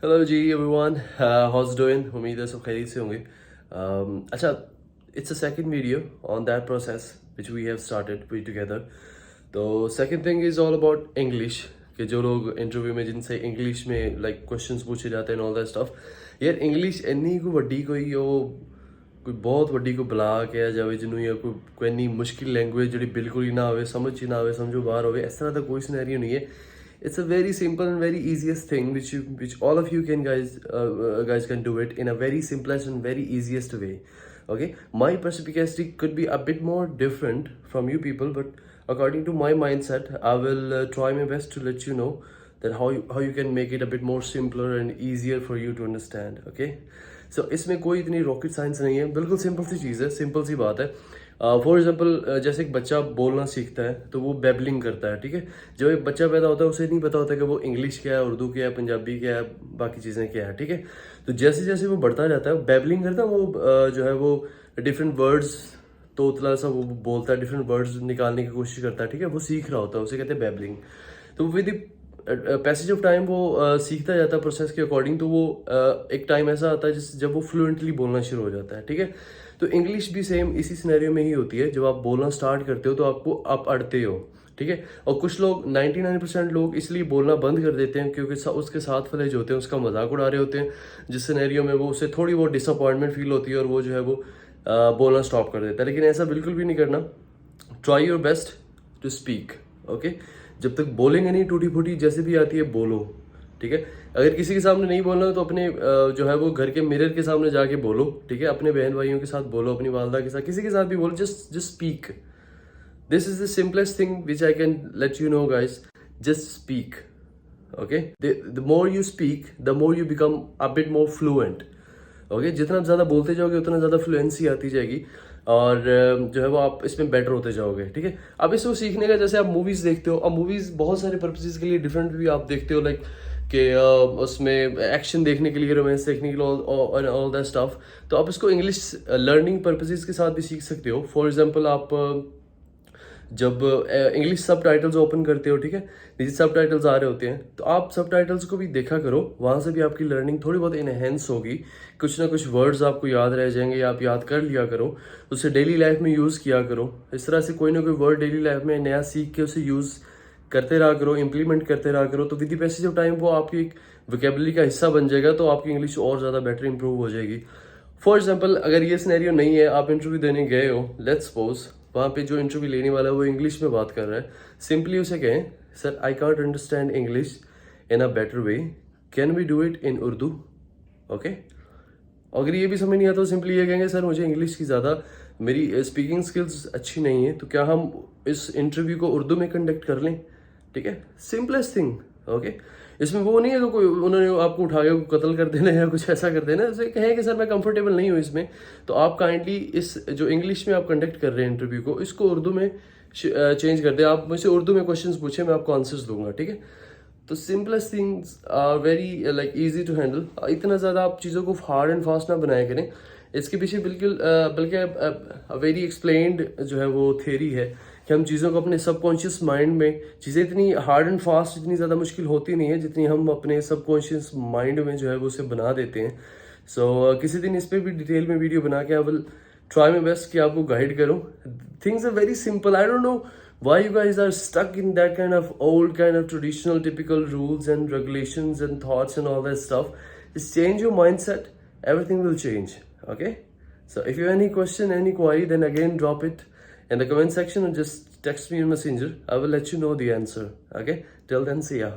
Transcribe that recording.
Hello ji everyone, how's doing? उम्मीद है सब खैरियत से होंगे। अच्छा, it's a second video on that process which we have started we together. तो second thing is all about English, कि जो लोग इंटरव्यू में जिनसे इंग्लिश में लाइक क्वेश्चंस पूछे जाते हैं ऑल दैट स्टफ, यार इंग्लिश इन्नी को वड्डी कोई बहुत वड्डी को बला कहा जाए जिन्हों या कोई इन्नी मुश्किल लैंग्वेज जी बिल्कुल ही ना आवे, समझ ही ना आवे, समझो बाहर होवे, इस तरह का कोई सिनेरियो नहीं है। It's a very simple and very easiest thing which all of you can guys can do it in a very simplest and very easiest way. Okay, my perspicacity could be a bit more different from you people, but according to my mindset I will try my best to let you know that how you can make it a bit more simpler and easier for you to understand. Okay, so इसमें कोई इतनी rocket science नहीं है, बिल्कुल simple सी चीज़ है, simple सी बात है। For example जैसे एक बच्चा बोलना सीखता है तो वो बेबलिंग करता है, ठीक है। जब एक बच्चा पैदा होता है उसे नहीं पता होता कि वो इंग्लिश क्या है, उर्दू क्या है, पंजाबी क्या है, बाकी चीज़ें क्या है, ठीक है। तो जैसे जैसे वो बढ़ता जाता है, बेबलिंग करता है, वो जो है वो डिफरेंट वर्ड्स तोतला सा वो बोलता है, डिफरेंट वर्ड्स निकालने की कोशिश करता है, ठीक है। वो सीख रहा होता है, उसे कहते हैं बेबलिंग। तो विद पैसेज ऑफ टाइम वो सीखता जाता है प्रोसेस के अकॉर्डिंग। तो वो एक टाइम ऐसा आता है जब वो फ्लुएंटली बोलना शुरू हो जाता है, ठीक है। तो इंग्लिश भी सेम इसी सिनेरियो में ही होती है। जब आप बोलना स्टार्ट करते हो तो आप अड़ते हो, ठीक है। और कुछ लोग 99% लोग इसलिए बोलना बंद कर देते हैं क्योंकि उसके साथ वाले जो होते हैं उसका मजाक उड़ा रहे होते हैं, जिस सिनेरियो में वो उसे थोड़ी बहुत डिसअपॉइंटमेंट फील होती है और वो जो है वो बोलना स्टॉप कर देता है। लेकिन ऐसा बिल्कुल भी नहीं करना। Try your best to speak. Okay, जब तक बोलेंगे नहीं, टूटी फूटी जैसे भी आती है बोलो, ठीक है। अगर किसी के सामने नहीं बोलना तो अपने जो है वो घर के मिरर के सामने जाके बोलो, ठीक है। अपने बहन भाइयों के साथ बोलो, अपनी वालदा के साथ, किसी के साथ भी बोलो, just speak. This is the simplest thing which I can let you know guys, just speak. Okay, the more you speak the more you become a bit more fluent. Okay, जितना ज़्यादा बोलते जाओगे उतना ज़्यादा फ्लुएंसी आती जाएगी और जो है वो आप इसमें बेटर होते जाओगे, ठीक है। अब इसको सीखने का, जैसे आप मूवीज़ देखते हो, अब मूवीज़ बहुत सारे पर्पसेस के लिए डिफरेंट भी आप देखते हो, लाइक कि उसमें एक्शन देखने के लिए, रोमांस देखने के लिए, ऑल दैट स्टफ। तो आप इसको इंग्लिश लर्निंग पर्पसेस के साथ भी सीख सकते हो। फॉर एग्जांपल आप जब इंग्लिश सब टाइटल्स ओपन करते हो, ठीक है, नीचे सब टाइटल्स आ रहे होते हैं, तो आप सब टाइटल्स को भी देखा करो, वहाँ से भी आपकी लर्निंग थोड़ी बहुत इनहेंस होगी। कुछ ना कुछ वर्ड्स आपको याद रह जाएंगे या आप याद कर लिया करो, उसे डेली लाइफ में यूज़ किया करो। इस तरह से कोई ना कोई वर्ड डेली लाइफ में नया सीख के उसे यूज़ करते रहा करो, इम्प्लीमेंट करते रहा करो। तो with the passage of time वो आपकी एक वोकेबलरी का हिस्सा बन जाएगा, तो आपकी इंग्लिश और ज़्यादा बेटर इंप्रूव हो जाएगी। फॉर एग्जाम्पल अगर ये सिनेरियो नहीं है, आप इंटरव्यू देने गए हो, लेट्स सपोज वहाँ पे जो इंटरव्यू लेने वाला है वो इंग्लिश में बात कर रहा है, सिंपली उसे कहें, sir I can't understand English in a better way, can we do it in Urdu? Okay, अगर ये भी समझ नहीं आता तो सिंपली ये कहेंगे, सर मुझे इंग्लिश की ज़्यादा मेरी स्पीकिंग स्किल्स अच्छी नहीं है, तो क्या हम इस इंटरव्यू को उर्दू में कंडक्ट कर लें? ठीक है, सिंपलेस्ट थिंग। ओके, इसमें वो नहीं है तो कोई उन्होंने आपको उठा के कत्ल कर देना या कुछ ऐसा कर देना। जैसे कहें कि सर मैं कंफर्टेबल नहीं हूँ इसमें, तो आप काइंडली इस जो इंग्लिश में आप कंडक्ट कर रहे हैं इंटरव्यू को, इसको उर्दू में चेंज कर दें। आप मुझसे उर्दू में क्वेश्चंस पूछें, मैं आपको आंसर्स दूंगा, ठीक है। तो simplest things are very like easy to handle. इतना ज़्यादा आप चीज़ों को हार्ड एंड फास्ट ना बनाया करें। इसके पीछे बल्कि वेरी एक्सप्लेन्ड जो है वो थेरी है कि हम चीज़ों को अपने सबकॉन्शियस माइंड में, चीज़ें इतनी हार्ड एंड फास्ट इतनी ज़्यादा मुश्किल होती नहीं है जितनी हम अपने सबकॉन्शियस माइंड में जो है वो उसे बना देते हैं। सो किसी दिन इस पर भी डिटेल में वीडियो बना के I will try my best कि आपको गाइड करूँ। Things are very simple. I don't know why you guys are stuck in that kind of old kind of traditional typical rules and regulations and thoughts and all that stuff. Just change your mindset, everything will change. Okay, so if you have any question, any query, then again drop it in the comment section or just text me in Messenger. I will let you know the answer. Okay, till then, see ya.